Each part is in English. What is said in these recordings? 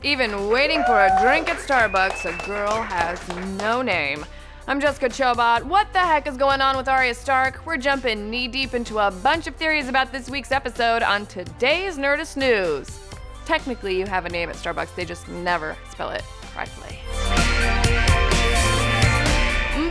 Even waiting for a drink at Starbucks, a girl has no name. I'm Jessica Chobot. What the heck is going on with Arya Stark? We're jumping knee-deep into a bunch of theories about this week's episode on today's Nerdist News. Technically, you have a name at Starbucks, they just never spell it correctly.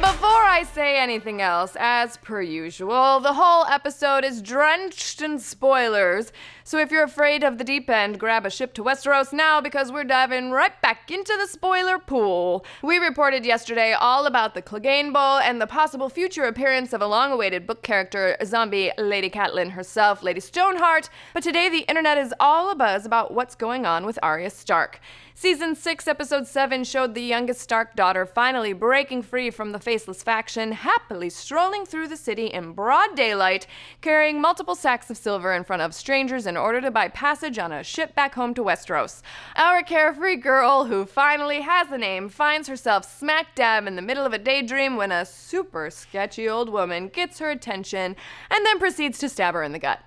Before I say anything else, as per usual, the whole episode is drenched in spoilers. So if you're afraid of the deep end, grab a ship to Westeros now because we're diving right back into the spoiler pool. We reported yesterday all about the Clegane Bowl and the possible future appearance of a long-awaited book character, zombie Lady Catelyn herself, Lady Stoneheart. But today the internet is all abuzz about what's going on with Arya Stark. Season 6, Episode 7 showed the youngest Stark daughter finally breaking free from the Faceless faction, happily strolling through the city in broad daylight, carrying multiple sacks of silver in front of strangers in order to buy passage on a ship back home to Westeros. Our carefree girl, who finally has a name, finds herself smack dab in the middle of a daydream when a super sketchy old woman gets her attention and then proceeds to stab her in the gut.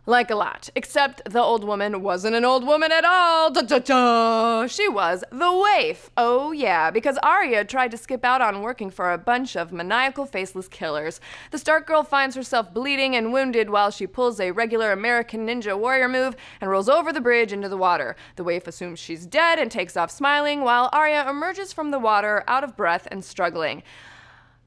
Like a lot, except the old woman wasn't an old woman at all. Da-da-da! She was the waif. Oh yeah, because Arya tried to skip out on working for a bunch of maniacal faceless killers. The Stark girl finds herself bleeding and wounded while she pulls a regular American ninja warrior move and rolls over the bridge into the water. The waif assumes she's dead and takes off smiling while Arya emerges from the water out of breath and struggling.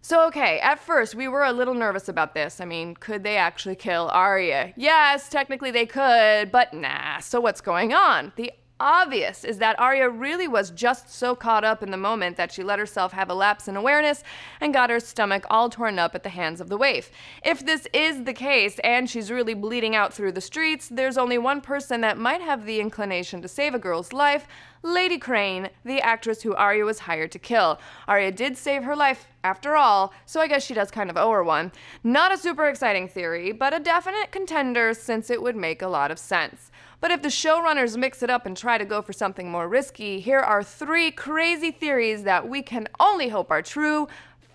So okay, at first we were a little nervous about this. I mean, could they actually kill Arya? Yes, technically they could, but nah, so what's going on? The obvious is that Arya really was just so caught up in the moment that she let herself have a lapse in awareness and got her stomach all torn up at the hands of the waif. If this is the case and she's really bleeding out through the streets, there's only one person that might have the inclination to save a girl's life: Lady Crane, the actress who Arya was hired to kill. Arya did save her life after all, so I guess she does kind of owe her one. Not a super exciting theory, but a definite contender since it would make a lot of sense. But if the showrunners mix it up and try to go for something more risky, here are 3 crazy theories that we can only hope are true.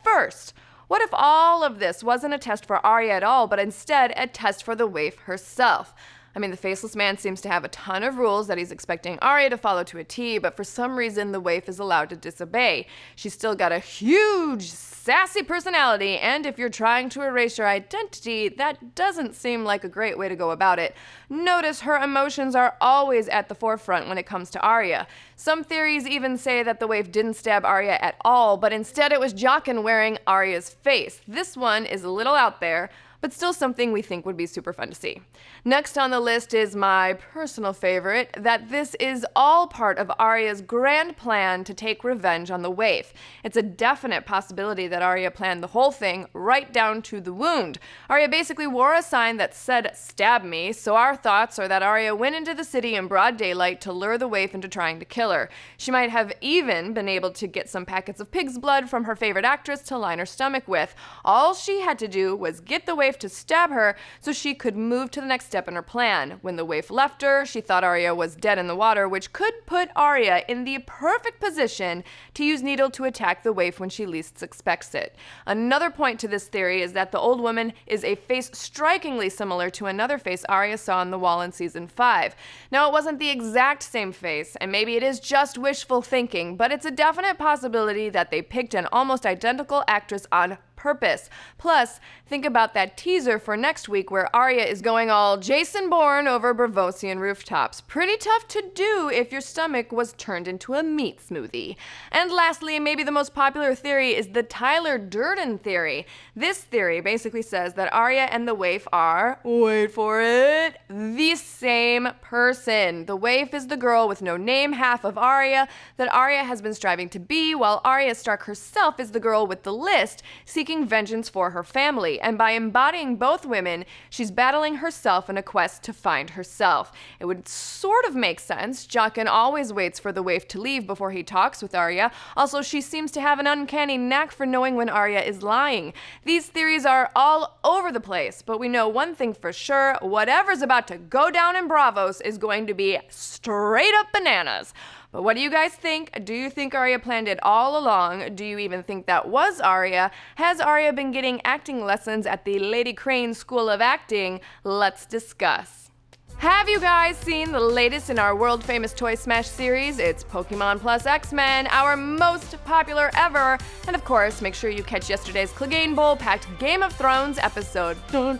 First, what if all of this wasn't a test for Arya at all, but instead a test for the waif herself? I mean, the Faceless Man seems to have a ton of rules that he's expecting Arya to follow to a T, but for some reason the waif is allowed to disobey. She's still got a huge, sassy personality, and if you're trying to erase her identity, that doesn't seem like a great way to go about it. Notice her emotions are always at the forefront when it comes to Arya. Some theories even say that the waif didn't stab Arya at all, but instead it was Jaqen wearing Arya's face. This one is a little out there, but still something we think would be super fun to see. Next on the list is my personal favorite, that this is all part of Arya's grand plan to take revenge on the waif. It's a definite possibility that Arya planned the whole thing right down to the wound. Arya basically wore a sign that said, "Stab me," so our thoughts are that Arya went into the city in broad daylight to lure the waif into trying to kill her. She might have even been able to get some packets of pig's blood from her favorite actress to line her stomach with. All she had to do was get the waif to stab her so she could move to the next step in her plan. When the waif left her, she thought Arya was dead in the water, which could put Arya in the perfect position to use Needle to attack the waif when she least expects it. Another point to this theory is that the old woman is a face strikingly similar to another face Arya saw on the wall in season 5. Now, it wasn't the exact same face, and maybe it is just wishful thinking, but it's a definite possibility that they picked an almost identical actress on purpose. Plus, think about that teaser for next week where Arya is going all Jason Bourne over Bravosian rooftops. Pretty tough to do if your stomach was turned into a meat smoothie. And lastly, maybe the most popular theory is the Tyler Durden theory. This theory basically says that Arya and the waif are, wait for it, the same person. The waif is the girl with no name half of Arya that Arya has been striving to be, while Arya Stark herself is the girl with the list seeking vengeance for her family, and by embodying both women, she's battling herself in a quest to find herself. It would sort of make sense. Jaqen always waits for the waif to leave before he talks with Arya. Also, she seems to have an uncanny knack for knowing when Arya is lying. These theories are all over the place, but we know one thing for sure: whatever's about to go down in Braavos is going to be straight up bananas. But what do you guys think? Do you think Arya planned it all along? Do you even think that was Arya? Has Arya been getting acting lessons at the Lady Crane School of Acting? Let's discuss. Have you guys seen the latest in our world-famous Toy Smash series? It's Pokemon plus X-Men, our most popular ever. And of course, make sure you catch yesterday's Clegane Bowl-packed Game of Thrones episode. Blah,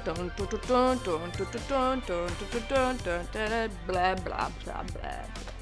blah, blah, blah.